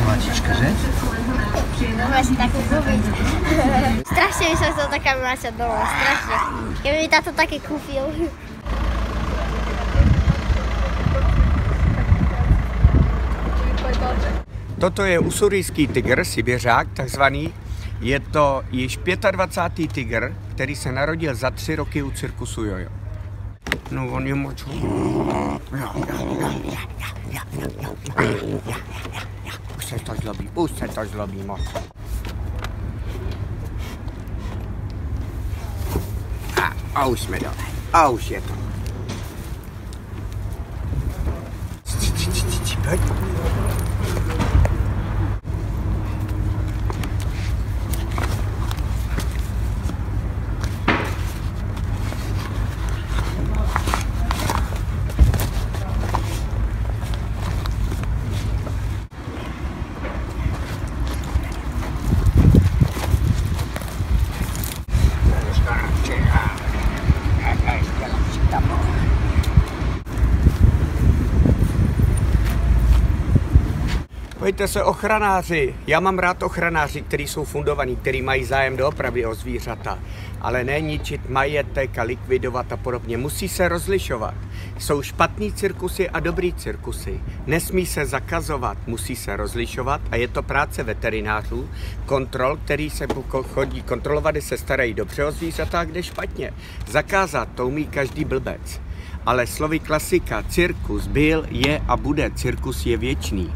Mačička, že? Dobre si takú kúpiť. Strašne by som chcel taká mať doma, strašne. Keby mi táto také kúpil. Toto je usurijský tygr, sibiřák takzvaný. Je to již 25. tygr, který se narodil za 3 roky u cirkusu Jojo. No on je moc... Už se to zlobí moc. A už jsme dole. A už je to. Pojď. Pojďte se ochranáři. Já mám rád ochranáři, kteří jsou fundovaní, kteří mají zájem doopravdy o zvířata, ale ne ničit majetek a likvidovat a podobně. Musí se rozlišovat. Jsou špatný cirkusy a dobrý cirkusy. Nesmí se zakazovat, musí se rozlišovat a je to práce veterinářů, kontrol, který se chodí kontrolovat, kdy se starají dobře o zvířata a kde špatně. Zakázat to umí každý blbec. Ale slovy klasika, cirkus byl, je a bude, cirkus je věčný.